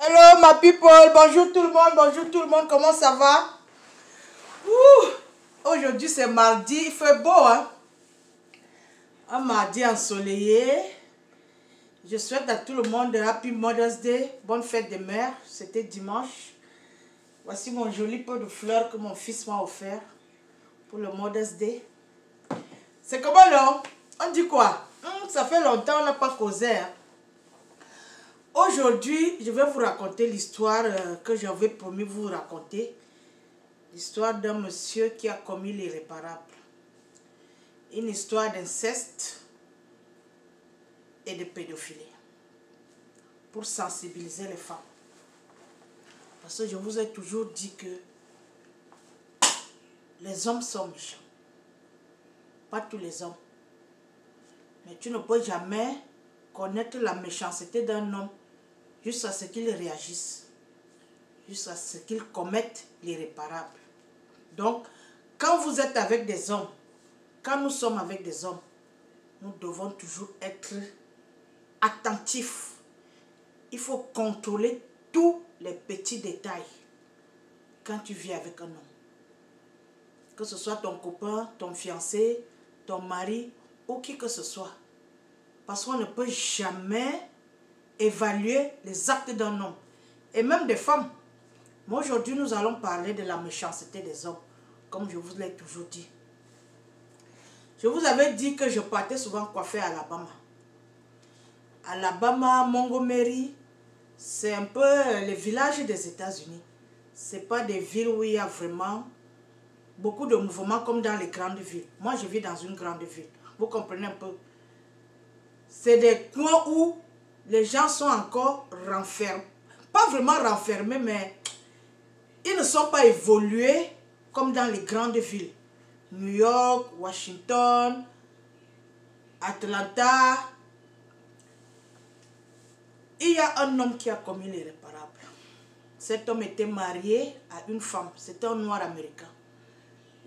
Hello my people, bonjour tout le monde, comment ça va? Aujourd'hui c'est mardi, il fait beau hein? Un mardi ensoleillé. Je souhaite à tout le monde Happy Mother's Day, bonne fête des mères, c'était dimanche. Voici mon joli pot de fleurs que mon fils m'a offert pour le Mother's Day. C'est comment non? On dit quoi? Ça fait longtemps on n'a pas causé hein? Aujourd'hui, je vais vous raconter l'histoire que j'avais promis vous raconter. L'histoire d'un monsieur qui a commis l'irréparable. Une histoire d'inceste et de pédophilie. Pour sensibiliser les femmes. Parce que je vous ai toujours dit que les hommes sont méchants. Pas tous les hommes. Mais tu ne peux jamais connaître la méchanceté d'un homme jusqu'à ce qu'il réagisse, jusqu'à ce qu'il commette l'irréparable. Donc, quand vous êtes avec des hommes, quand nous sommes avec des hommes, nous devons toujours être attentifs. Il faut contrôler tous les petits détails quand tu vis avec un homme. Que ce soit ton copain, ton fiancé, ton mari ou qui que ce soit. Parce qu'on ne peut jamais évaluer les actes d'un homme. Et même des femmes. Mais aujourd'hui, nous allons parler de la méchanceté des hommes. Comme je vous l'ai toujours dit. Je vous avais dit que je partais souvent coiffer à Alabama. Alabama, Montgomery, c'est un peu les villages des États-Unis. Ce n'est pas des villes où il y a vraiment beaucoup de mouvements comme dans les grandes villes. Moi, je vis dans une grande ville. Vous comprenez un peu? C'est des coins où les gens sont encore renfermés. Pas vraiment renfermés, mais ils ne sont pas évolués comme dans les grandes villes. New York, Washington, Atlanta. Il y a un homme qui a commis l'irréparable. Cet homme était marié à une femme. C'était un noir américain.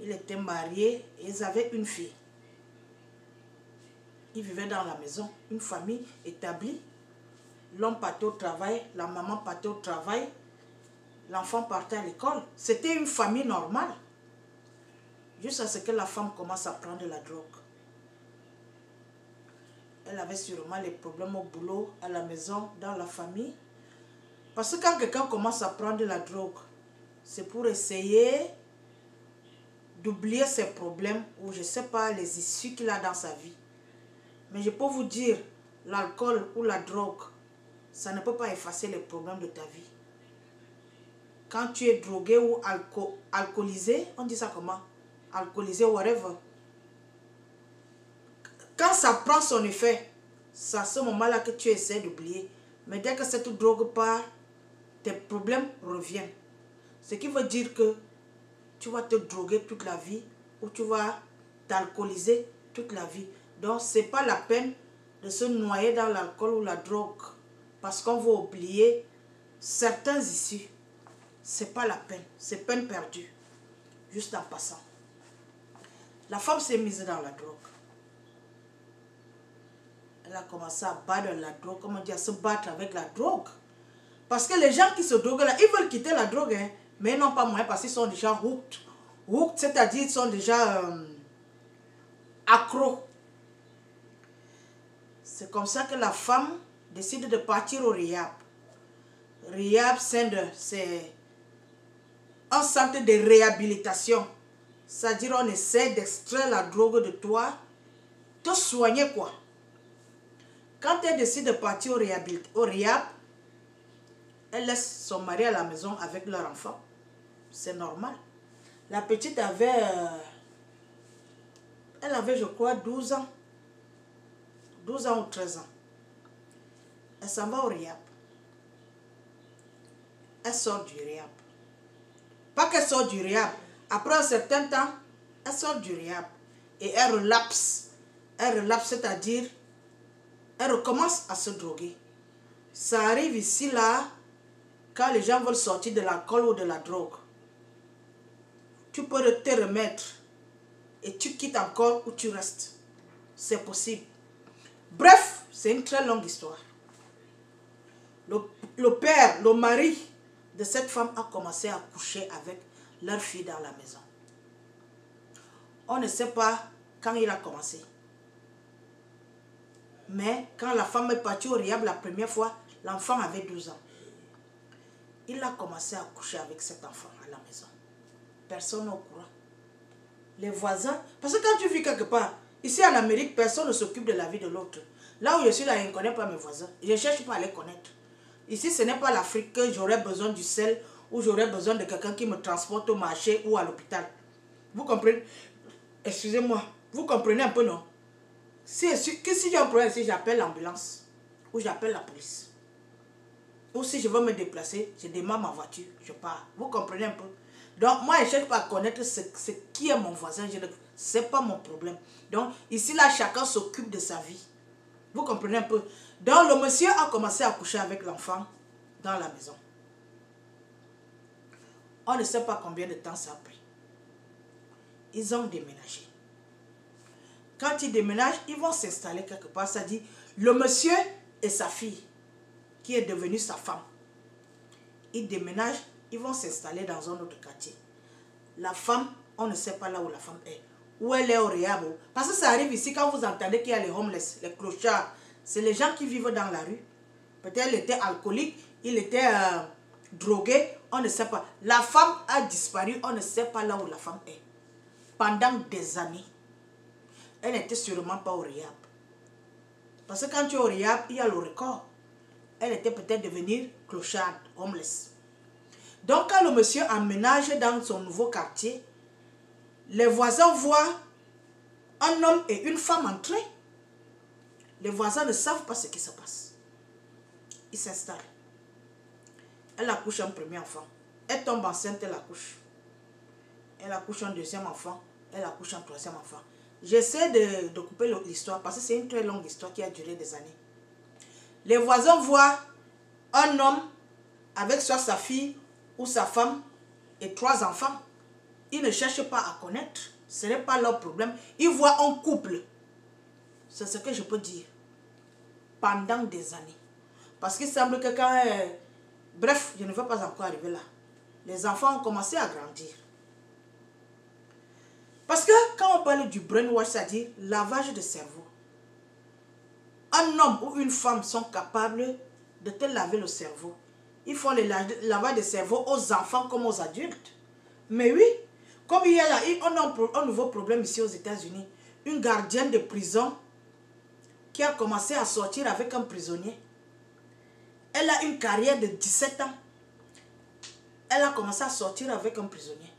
Il était marié et ils avaient une fille. Ils vivaient dans la maison, une famille établie. L'homme partait au travail, la maman partait au travail, l'enfant partait à l'école. C'était une famille normale. Jusqu'à ce que la femme commence à prendre de la drogue. Elle avait sûrement les problèmes au boulot, à la maison, dans la famille. Parce que quand quelqu'un commence à prendre de la drogue, c'est pour essayer d'oublier ses problèmes ou je ne sais pas les issues qu'il a dans sa vie. Mais je peux vous dire, l'alcool ou la drogue, ça ne peut pas effacer les problèmes de ta vie. Quand tu es drogué ou alcoolisé, on dit ça comment? Alcoolisé, whatever. Quand ça prend son effet, c'est à ce moment-là que tu essaies d'oublier. Mais dès que cette drogue part, tes problèmes reviennent. Ce qui veut dire que tu vas te droguer toute la vie ou tu vas t'alcooliser toute la vie. Donc, ce n'est pas la peine de se noyer dans l'alcool ou la drogue parce qu'on va oublier certains issues. Ce n'est pas la peine. C'est peine perdue. Juste en passant. La femme s'est mise dans la drogue. Elle a commencé à battre la drogue, comment dire, à se battre avec la drogue. Parce que les gens qui se droguent là, ils veulent quitter la drogue, hein, mais ils n'ont pas moyen parce qu'ils sont déjà hooked. Hooked, c'est-à-dire ils sont déjà accros. C'est comme ça que la femme décide de partir au rehab. Rehab, c'est un centre de réhabilitation. C'est-à-dire on essaie d'extraire la drogue de toi, te soigner quoi. Quand elle décide de partir au rehab, elle laisse son mari à la maison avec leur enfant. C'est normal. La petite avait, elle avait je crois 12 ans. 12 ans ou 13 ans. Elle s'en va au rehab. Elle sort du rehab. Pas qu'elle sort du rehab. Après un certain temps, elle sort du rehab. Et elle relapse. Elle relapse, c'est-à-dire, elle recommence à se droguer. Ça arrive ici, là, quand les gens veulent sortir de l'alcool ou de la drogue. Tu peux te remettre et tu quittes encore ou tu restes. C'est possible. Bref, c'est une très longue histoire. le père, le mari de cette femme a commencé à coucher avec leur fille dans la maison. On ne sait pas quand il a commencé. Mais quand la femme est partie au Riab la première fois, l'enfant avait 12 ans. Il a commencé à coucher avec cet enfant à la maison. Personne n'est au courant. Les voisins, parce que quand tu vis quelque part, ici en Amérique, personne ne s'occupe de la vie de l'autre. Là où je suis là, je ne connais pas mes voisins. Je ne cherche pas à les connaître. Ici, ce n'est pas l'Afrique que j'aurais besoin du sel ou j'aurais besoin de quelqu'un qui me transporte au marché ou à l'hôpital. Vous comprenez? Excusez-moi. Vous comprenez un peu, non? Si j'ai un problème ici, j'appelle l'ambulance ou j'appelle la police. Ou si je veux me déplacer, je démarre ma voiture, je pars. Vous comprenez un peu? Donc, moi, je ne cherche pas à connaître ce qui est mon voisin. Ce n'est pas mon problème. Donc, ici, là, chacun s'occupe de sa vie. Vous comprenez un peu? Donc, le monsieur a commencé à coucher avec l'enfant dans la maison. On ne sait pas combien de temps ça a pris. Ils ont déménagé. Quand ils déménagent, ils vont s'installer quelque part. Ça dit, le monsieur et sa fille, qui est devenue sa femme. Ils déménagent, ils vont s'installer dans un autre quartier. La femme, on ne sait pas là où la femme est. Où elle est au Riab. Parce que ça arrive ici, quand vous entendez qu'il y a les homeless, les clochards, c'est les gens qui vivent dans la rue. Peut-être il était alcoolique, il était drogué, on ne sait pas. La femme a disparu, on ne sait pas là où la femme est. Pendant des années. Elle n'était sûrement pas au Riab. Parce que quand tu es au Riab, il y a le record. Elle était peut-être devenue clocharde, homeless. Donc quand le monsieur emménage dans son nouveau quartier, les voisins voient un homme et une femme entrer. Les voisins ne savent pas ce qui se passe. Ils s'installent. Elle accouche un premier enfant. Elle tombe enceinte, elle accouche. Elle accouche un deuxième enfant. Elle accouche un troisième enfant. J'essaie de couper l'histoire parce que c'est une très longue histoire qui a duré des années. Les voisins voient un homme avec soit sa fille ou sa femme et 3 enfants. Ils ne cherchent pas à connaître. Ce n'est pas leur problème. Ils voient un couple. C'est ce que je peux dire. Pendant des années. Parce qu'il semble que quand... bref, je ne veux pas encore arriver là. Les enfants ont commencé à grandir. Parce que quand on parle du brainwash, c'est-à-dire lavage de cerveau, un homme ou une femme sont capables de te laver le cerveau. Ils font le lavage de cerveau aux enfants comme aux adultes. Mais oui, comme il y a là, on a un nouveau problème ici aux États-Unis. Une gardienne de prison qui a commencé à sortir avec un prisonnier. Elle a une carrière de 17 ans. Elle a commencé à sortir avec un prisonnier.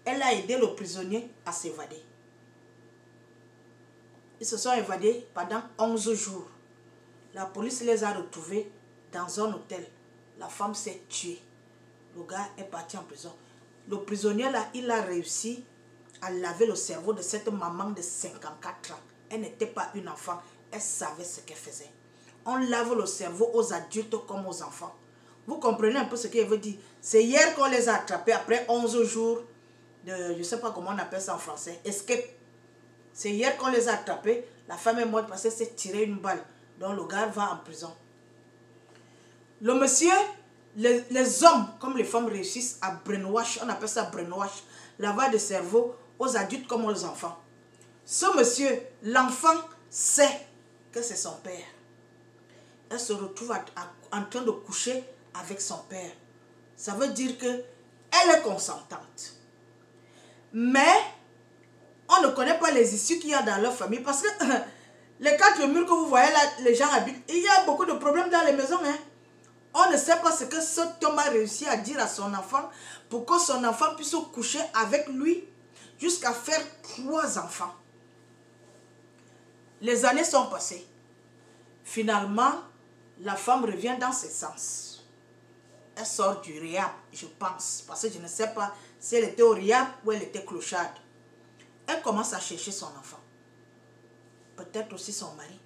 Elle a aidé le prisonnier à s'évader. Ils se sont évadés pendant 11 jours. La police les a retrouvés dans un hôtel. La femme s'est tuée. Le gars est parti en prison. Le prisonnier là, il a réussi à laver le cerveau de cette maman de 54 ans. Elle n'était pas une enfant. Elle savait ce qu'elle faisait. On lave le cerveau aux adultes comme aux enfants. Vous comprenez un peu ce qu'elle veut dire? C'est hier qu'on les a attrapés après 11 jours de, je ne sais pas comment on appelle ça en français, escape. C'est hier qu'on les a attrapés. La femme est morte parce qu'elle s'est tiré une balle. Donc le gars va en prison. Le monsieur, les hommes comme les femmes réussissent à brainwash, on appelle ça brainwash, lavage de cerveau aux adultes comme aux enfants. Ce monsieur, l'enfant sait que c'est son père. Elle se retrouve en train de coucher avec son père. Ça veut dire qu'elle est consentante. Mais on ne connaît pas les issues qu'il y a dans leur famille parce que les 4 murs que vous voyez là, les gens habitent, il y a beaucoup de problèmes dans les maisons. Hein? On ne sait pas ce que cet homme a réussi à dire à son enfant pour que son enfant puisse coucher avec lui jusqu'à faire 3 enfants. Les années sont passées. Finalement, la femme revient dans ses sens. Elle sort du Riab, je pense, parce que je ne sais pas si elle était au Riab ou elle était clocharde. Elle commence à chercher son enfant. Peut-être aussi son mari.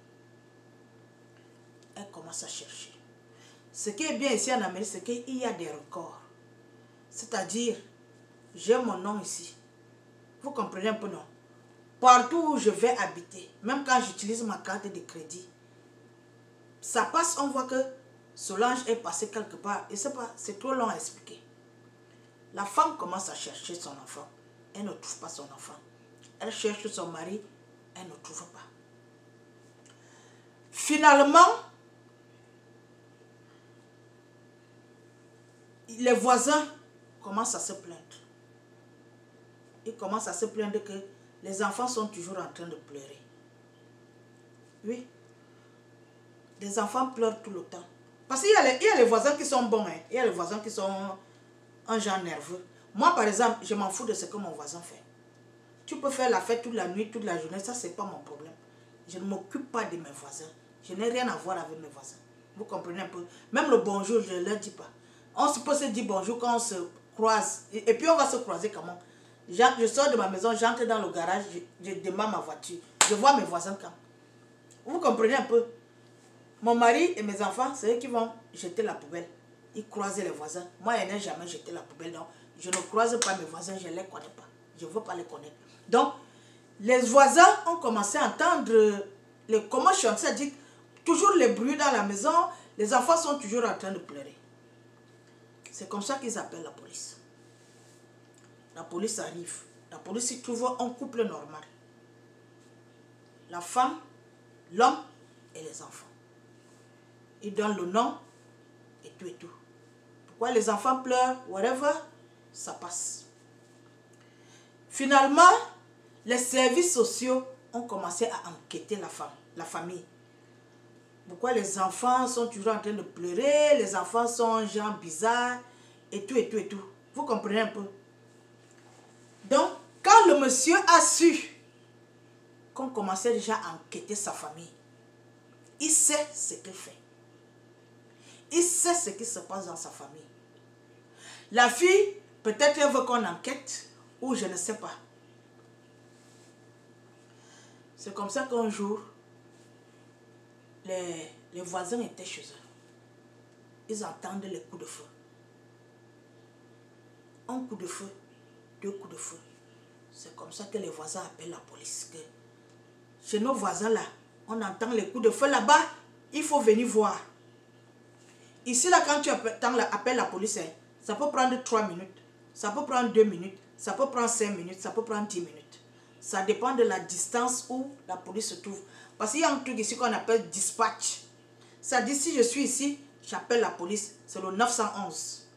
Elle commence à chercher. Ce qui est bien ici en Amérique, c'est qu'il y a des records. C'est-à-dire, j'ai mon nom ici. Vous comprenez un peu, non? Partout où je vais habiter, même quand j'utilise ma carte de crédit, ça passe, on voit que Solange est passée quelque part. Je ne sais pas, c'est trop long à expliquer. La femme commence à chercher son enfant. Elle ne trouve pas son enfant. Elle cherche son mari. Elle ne trouve pas. Finalement, les voisins commencent à se plaindre. Ils commencent à se plaindre que les enfants sont toujours en train de pleurer. Oui. Les enfants pleurent tout le temps. Parce qu'il y a les voisins qui sont bons. Hein. Il y a les voisins qui sont un genre nerveux. Moi, par exemple, je m'en fous de ce que mon voisin fait. Tu peux faire la fête toute la nuit, toute la journée. Ça, ce n'est pas mon problème. Je ne m'occupe pas de mes voisins. Je n'ai rien à voir avec mes voisins. Vous comprenez un peu? Même le bonjour, je ne leur dis pas. On peut se dire bonjour quand on se croise. Et puis, on va se croiser comment? Je sors de ma maison, j'entre dans le garage, je démarre ma voiture. Je vois mes voisins quand. Vous comprenez un peu? Mon mari et mes enfants, c'est eux qui vont jeter la poubelle. Ils croisent les voisins. Moi, je n'ai jamais jeté la poubelle. Donc, je ne croise pas mes voisins, je ne les connais pas. Je ne veux pas les connaître. Donc, les voisins ont commencé à entendre les commotions. C'est-à-dire, toujours les bruits dans la maison, les enfants sont toujours en train de pleurer. C'est comme ça qu'ils appellent la police. La police arrive. La police y trouve un couple normal. La femme, l'homme et les enfants. Ils donnent le nom et tout et tout. Pourquoi les enfants pleurent, whatever, ça passe. Finalement, les services sociaux ont commencé à enquêter la famille. Pourquoi les enfants sont toujours en train de pleurer, les enfants sont gens bizarres, et tout et tout et tout. Vous comprenez un peu? Donc, quand le monsieur a su qu'on commençait déjà à enquêter sa famille, il sait ce qu'il fait. Il sait ce qui se passe dans sa famille. La fille, peut-être elle veut qu'on enquête, ou je ne sais pas. C'est comme ça qu'un jour, les voisins étaient chez eux. Ils entendent les coups de feu. Un coup de feu, deux coups de feu. C'est comme ça que les voisins appellent la police. Que chez nos voisins là, on entend les coups de feu là-bas, il faut venir voir. Ici là, quand tu appelles la police, ça peut prendre 3 minutes, ça peut prendre 2 minutes, ça peut prendre 5 minutes, ça peut prendre 10 minutes. Ça dépend de la distance où la police se trouve. Parce qu'il y a un truc ici qu'on appelle dispatch. Ça dit, si je suis ici, j'appelle la police, c'est le 911.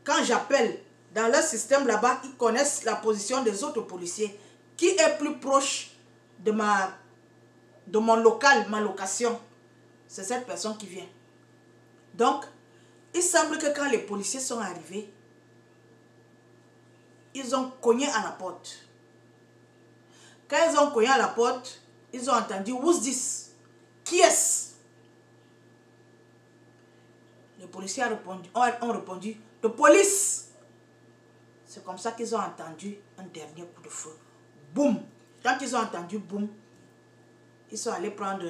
Quand j'appelle, dans leur système là-bas, ils connaissent la position des autres policiers. Qui est plus proche de mon local, ma location? C'est cette personne qui vient. Donc, il semble que quand les policiers sont arrivés, ils ont cogné à la porte. Quand ils ont cogné à la porte, ils ont entendu « Who's this? » Qui est-ce? Les policiers ont répondu « The police !» C'est comme ça qu'ils ont entendu un dernier coup de feu. Boum! Quand ils ont entendu boum, ils sont allés prendre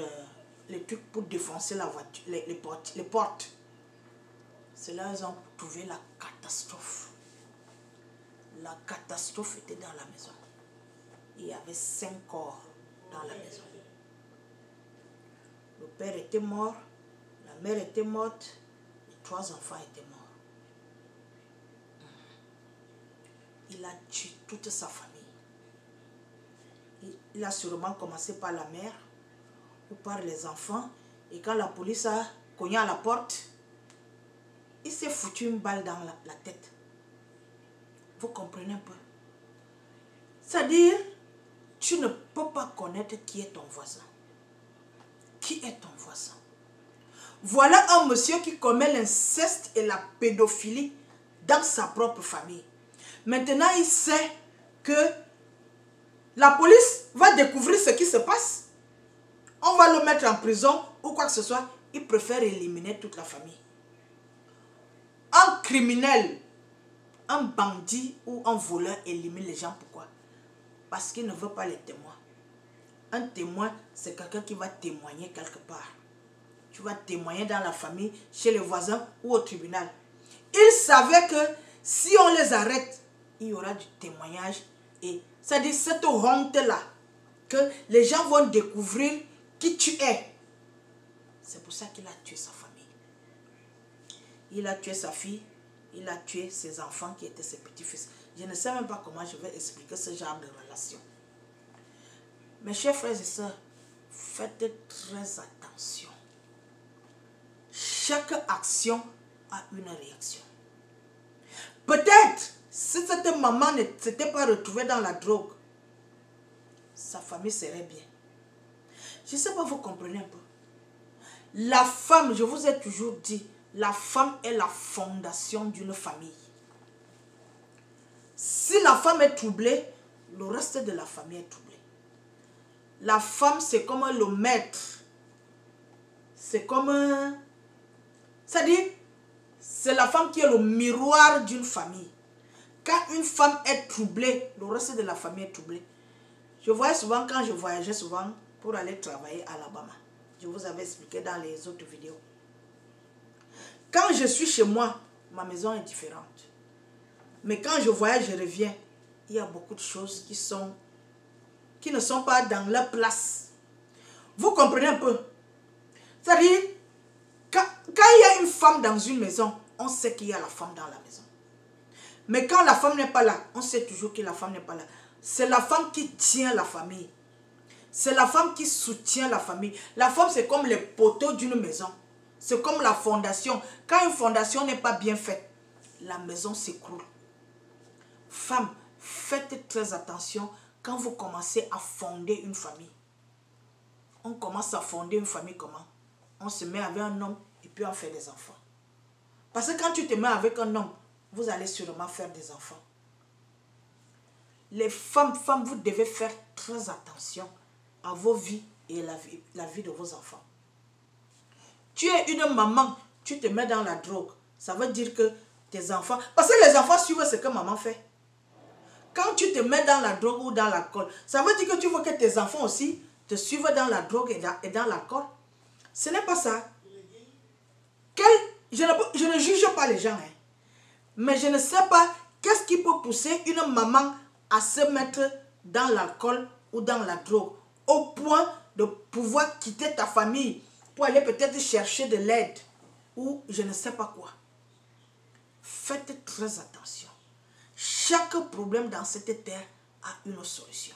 les trucs pour défoncer la voiture, les portes. C'est là qu'ils ont trouvé la catastrophe. La catastrophe était dans la maison. Il y avait 5 corps dans la maison. Le père était mort, la mère était morte, les 3 enfants étaient morts. Il a tué toute sa famille. Il a sûrement commencé par la mère ou par les enfants. Et quand la police a cogné à la porte, il s'est foutu une balle dans la tête. Vous comprenez un peu? C'est-à-dire, tu ne peux pas connaître qui est ton voisin. Qui est ton voisin? Voilà un monsieur qui commet l'inceste et la pédophilie dans sa propre famille. Maintenant, il sait que la police va découvrir ce qui se passe. On va le mettre en prison ou quoi que ce soit. Il préfère éliminer toute la famille. Un criminel, un bandit ou un voleur élimine les gens. Pourquoi? Parce qu'il ne veut pas les témoins. Un témoin, c'est quelqu'un qui va témoigner quelque part. Tu vas témoigner dans la famille, chez les voisins ou au tribunal. Il savait que si on les arrête, il y aura du témoignage. Et ça dit cette honte-là, que les gens vont découvrir qui tu es. C'est pour ça qu'il a tué sa famille. il a tué sa fille, il a tué ses enfants qui étaient ses petits-fils. Je ne sais même pas comment je vais expliquer ce genre de relation. Mes chers frères et sœurs, faites très attention. Chaque action a une réaction. Peut-être, si cette maman ne s'était pas retrouvée dans la drogue, sa famille serait bien. Je ne sais pas, vous comprenez un peu. La femme, je vous ai toujours dit, la femme est la fondation d'une famille. Si la femme est troublée, le reste de la famille est troublé. La femme, c'est comme le maître. C'est comme... C'est-à-dire, c'est la femme qui est le miroir d'une famille. Quand une femme est troublée, le reste de la famille est troublé. Je voyais souvent, quand je voyageais souvent pour aller travailler à Alabama. Je vous avais expliqué dans les autres vidéos. Quand je suis chez moi, ma maison est différente. Mais quand je voyage, je reviens, il y a beaucoup de choses qui ne sont pas dans leur place. Vous comprenez un peu? C'est-à-dire, quand il y a une femme dans une maison, on sait qu'il y a la femme dans la maison. Mais quand la femme n'est pas là, on sait toujours que la femme n'est pas là. C'est la femme qui tient la famille. C'est la femme qui soutient la famille. La femme, c'est comme les poteaux d'une maison. C'est comme la fondation. Quand une fondation n'est pas bien faite, la maison s'écroule. Femmes, faites très attention quand vous commencez à fonder une famille. On commence à fonder une famille comment? On se met avec un homme et puis on fait des enfants. Parce que quand tu te mets avec un homme, vous allez sûrement faire des enfants. Les femmes, vous devez faire très attention à vos vies et la vie de vos enfants. Tu es une maman, tu te mets dans la drogue. Ça veut dire que tes enfants... Parce que les enfants suivent ce que maman fait. Quand tu te mets dans la drogue ou dans l'alcool, ça veut dire que tu veux que tes enfants aussi te suivent dans la drogue et dans l'alcool. Ce n'est pas ça. Je ne juge pas les gens. Hein. Mais je ne sais pas qu'est-ce qui peut pousser une maman à se mettre dans l'alcool ou dans la drogue. Au point de pouvoir quitter ta famille pour aller peut-être chercher de l'aide. Ou je ne sais pas quoi. Faites très attention. Chaque problème dans cette terre a une solution.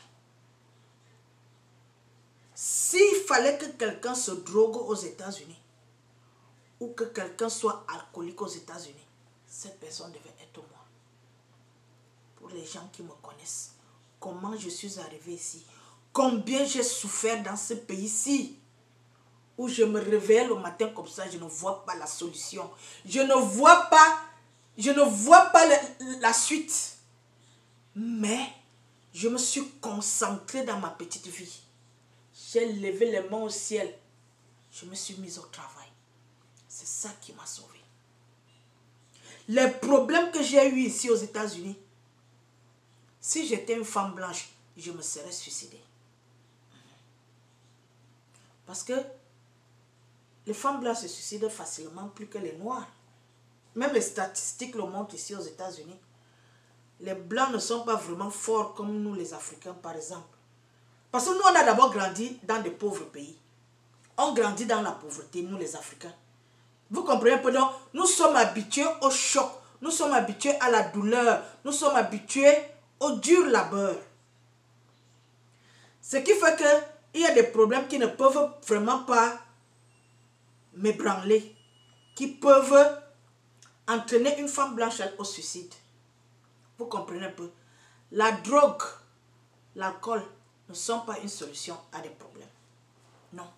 S'il fallait que quelqu'un se drogue aux États-Unis ou que quelqu'un soit alcoolique aux États-Unis, cette personne devait être moi. Pour les gens qui me connaissent, comment je suis arrivé ici, combien j'ai souffert dans ce pays-ci, où je me réveille le matin comme ça, je ne vois pas la solution. Je ne vois pas la suite. Mais je me suis concentrée dans ma petite vie. J'ai levé les mains au ciel. Je me suis mise au travail. C'est ça qui m'a sauvée. Les problèmes que j'ai eus ici aux États-Unis, si j'étais une femme blanche, je me serais suicidée. Parce que les femmes blanches se suicident facilement plus que les noirs. Même les statistiques le montrent ici aux États-Unis. Les blancs ne sont pas vraiment forts comme nous les Africains par exemple. Parce que nous on a d'abord grandi dans des pauvres pays. On grandit dans la pauvreté, nous les Africains. Vous comprenez un peu? Donc, nous sommes habitués au choc. Nous sommes habitués à la douleur. Nous sommes habitués au dur labeur. Ce qui fait qu'il y a des problèmes qui ne peuvent vraiment pas m'ébranler. Qui peuvent entraîner une femme blanche au suicide. Vous comprenez un peu? La drogue, l'alcool ne sont pas une solution à des problèmes. Non.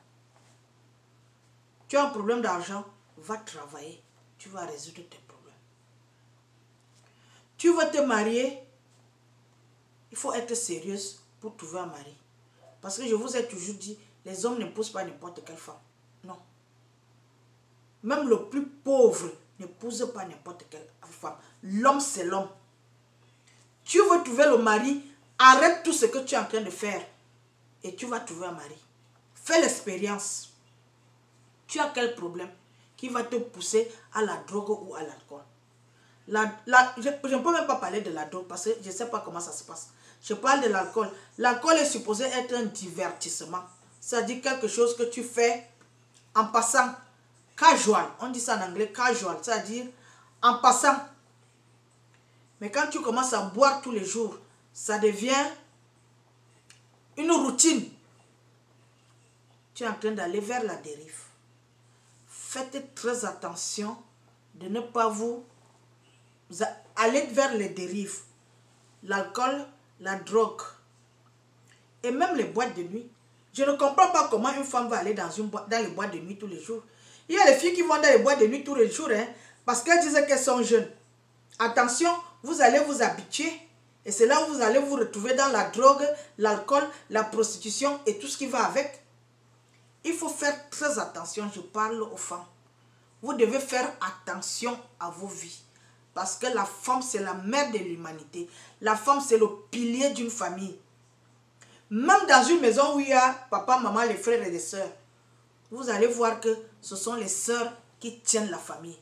Tu as un problème d'argent, va travailler. Tu vas résoudre tes problèmes. Tu veux te marier, il faut être sérieuse pour trouver un mari. Parce que je vous ai toujours dit, les hommes n'épousent pas n'importe quelle femme. Non. Même le plus pauvre n'épouse pas n'importe quelle femme. L'homme, c'est l'homme. Tu veux trouver le mari, arrête tout ce que tu es en train de faire et tu vas trouver un mari. Fais l'expérience. Tu as quel problème qui va te pousser à la drogue ou à l'alcool? Je ne peux même pas parler de la drogue parce que je ne sais pas comment ça se passe. Je parle de l'alcool. L'alcool est supposé être un divertissement. C'est-à-dire quelque chose que tu fais en passant. casual. On dit ça en anglais, casual, c'est-à-dire en passant. Mais quand tu commences à boire tous les jours, ça devient une routine. Tu es en train d'aller vers la dérive. Faites très attention de ne pas vous aller vers les dérives. L'alcool, la drogue et même les boîtes de nuit. Je ne comprends pas comment une femme va aller dans les boîtes de nuit tous les jours. Il y a les filles qui vont dans les boîtes de nuit tous les jours parce qu'elles disent qu'elles sont jeunes. Attention, vous allez vous habituer et c'est là où vous allez vous retrouver dans la drogue, l'alcool, la prostitution et tout ce qui va avec. Il faut faire très attention, je parle aux femmes. Vous devez faire attention à vos vies. Parce que la femme, c'est la mère de l'humanité. La femme, c'est le pilier d'une famille. Même dans une maison où il y a papa, maman, les frères et les sœurs, vous allez voir que ce sont les sœurs qui tiennent la famille.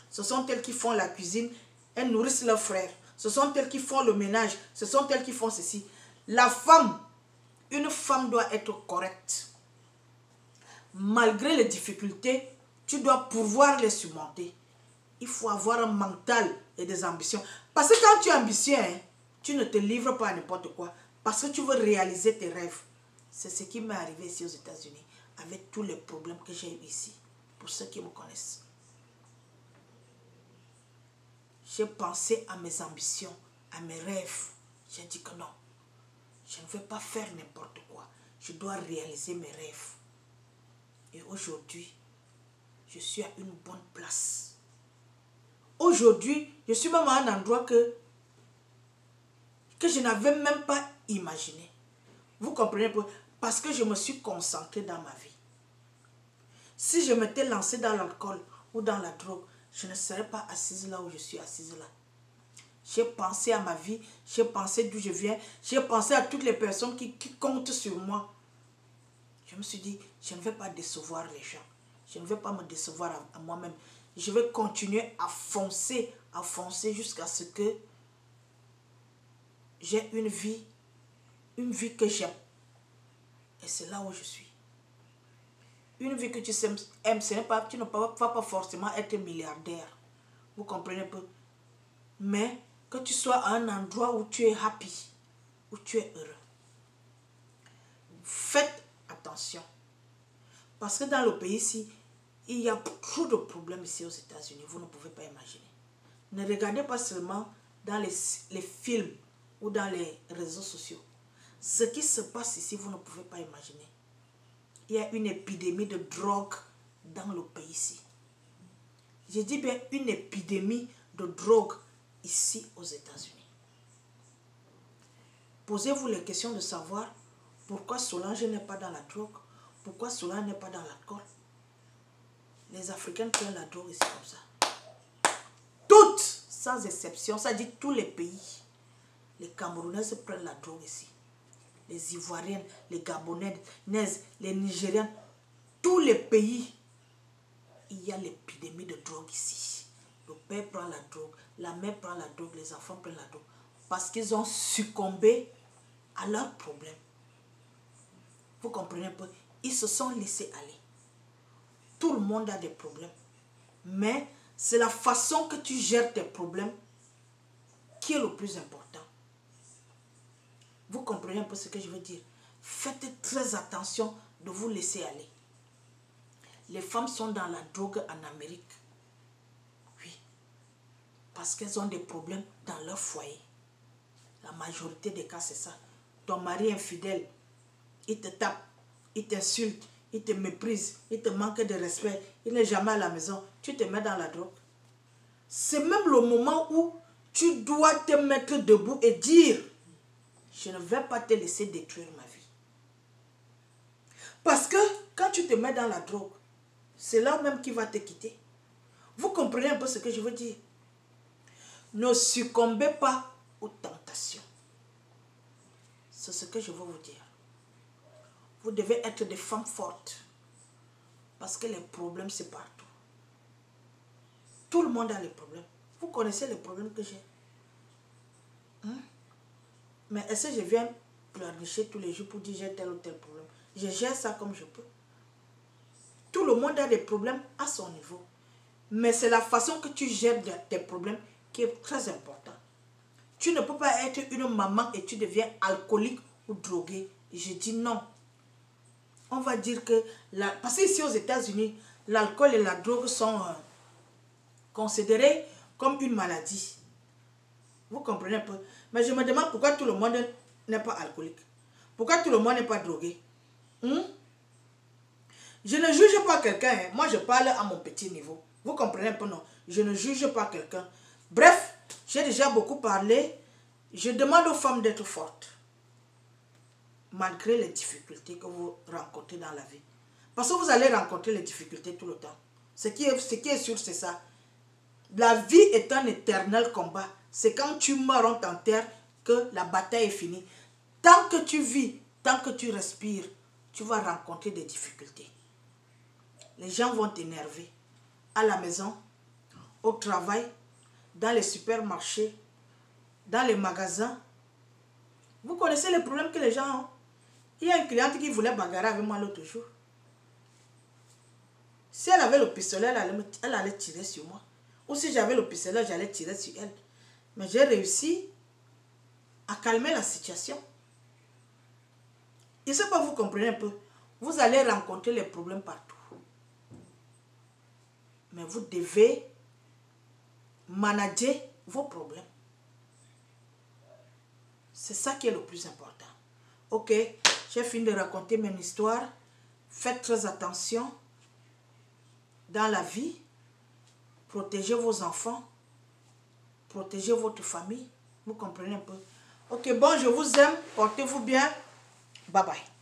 Ce sont elles qui font la cuisine, elles nourrissent leurs frères. Ce sont elles qui font le ménage, ce sont elles qui font ceci. La femme, une femme doit être correcte. Malgré les difficultés, tu dois pouvoir les surmonter. Il faut avoir un mental et des ambitions. Parce que quand tu es ambitieux, tu ne te livres pas à n'importe quoi. Parce que tu veux réaliser tes rêves. C'est ce qui m'est arrivé ici aux États-Unis. Avec tous les problèmes que j'ai eu ici. Pour ceux qui me connaissent. J'ai pensé à mes ambitions, à mes rêves. J'ai dit que non. Je ne vais pas faire n'importe quoi. Je dois réaliser mes rêves. Et aujourd'hui, je suis à une bonne place. Aujourd'hui, je suis même à un endroit que je n'avais même pas imaginé. Vous comprenez? Parce que je me suis concentrée dans ma vie. Si je m'étais lancée dans l'alcool ou dans la drogue, je ne serais pas assise là où je suis assise là. J'ai pensé à ma vie, j'ai pensé d'où je viens, j'ai pensé à toutes les personnes qui comptent sur moi. Je me suis dit, je ne vais pas décevoir les gens. Je ne vais pas me décevoir à moi-même. Je vais continuer à foncer jusqu'à ce que j'ai une vie que j'aime. Et c'est là où je suis. Une vie que tu aimes, tu ne vas pas forcément être milliardaire. Vous comprenez un peu? Mais que tu sois à un endroit où tu es happy, où tu es heureux. Faites attention. Parce que dans le pays ici, il y a beaucoup de problèmes ici aux États-Unis. Vous ne pouvez pas imaginer. Ne regardez pas seulement dans les films ou dans les réseaux sociaux. Ce qui se passe ici, vous ne pouvez pas imaginer. Il y a une épidémie de drogue dans le pays ici. Je dis bien une épidémie de drogue ici aux États-Unis. Posez-vous les questions de savoir pourquoi Solange n'est pas dans la drogue, pourquoi Solange n'est pas dans l'alcool. Les Africains prennent la drogue ici comme ça. Toutes, sans exception, ça dit tous les pays. Les Camerounaises prennent la drogue ici. Les Ivoiriennes, les Gabonaises, les Nigériennes, tous les pays, il y a l'épidémie de drogue ici. Le père prend la drogue, la mère prend la drogue, les enfants prennent la drogue. Parce qu'ils ont succombé à leurs problèmes. Vous comprenez un peu? Ils se sont laissés aller. Tout le monde a des problèmes. Mais c'est la façon que tu gères tes problèmes qui est le plus important. Vous comprenez un peu ce que je veux dire? Faites très attention de vous laisser aller. Les femmes sont dans la drogue en Amérique. Oui. Parce qu'elles ont des problèmes dans leur foyer. La majorité des cas, c'est ça. Ton mari infidèle, il te tape, il t'insulte, il te méprise, il te manque de respect, il n'est jamais à la maison. Tu te mets dans la drogue. C'est même le moment où tu dois te mettre debout et dire: je ne vais pas te laisser détruire ma vie. Parce que quand tu te mets dans la drogue, c'est là même qu'il va te quitter. Vous comprenez un peu ce que je veux dire? Ne succombez pas aux tentations. C'est ce que je veux vous dire. Vous devez être des femmes fortes. Parce que les problèmes, c'est partout. Tout le monde a les problèmes. Vous connaissez les problèmes que j'ai. Mais est-ce que je viens pleurnicher tous les jours pour dire j'ai tel ou tel problème? Je gère ça comme je peux. Tout le monde a des problèmes à son niveau. Mais c'est la façon que tu gères tes problèmes qui est très important. Tu ne peux pas être une maman et tu deviens alcoolique ou drogué. Je dis non. On va dire que... Parce qu'ici aux États-Unis, l'alcool et la drogue sont considérés comme une maladie. Vous comprenez un peu? Mais je me demande pourquoi tout le monde n'est pas alcoolique. Pourquoi tout le monde n'est pas drogué? Je ne juge pas quelqu'un. Moi, je parle à mon petit niveau. Vous comprenez un peu, non? Je ne juge pas quelqu'un. Bref, j'ai déjà beaucoup parlé. Je demande aux femmes d'être fortes. Malgré les difficultés que vous rencontrez dans la vie. Parce que vous allez rencontrer les difficultés tout le temps. Ce qui est sûr, c'est ça. La vie est un éternel combat. C'est quand tu meurs en terre que la bataille est finie. Tant que tu vis, tant que tu respires, tu vas rencontrer des difficultés. Les gens vont t'énerver. À la maison, au travail, dans les supermarchés, dans les magasins. Vous connaissez les problèmes que les gens ont. Il y a une cliente qui voulait bagarrer avec moi l'autre jour. Si elle avait le pistolet, elle allait tirer sur moi. Ou si j'avais le pistolet, j'allais tirer sur elle. Mais j'ai réussi à calmer la situation. Et c'est pas, vous comprenez un peu. Vous allez rencontrer les problèmes partout. Mais vous devez manager vos problèmes. C'est ça qui est le plus important. Ok, j'ai fini de raconter mon histoire. Faites très attention dans la vie. Protégez vos enfants. Protégez votre famille. Vous comprenez un peu? Ok, bon, je vous aime. Portez-vous bien. Bye bye.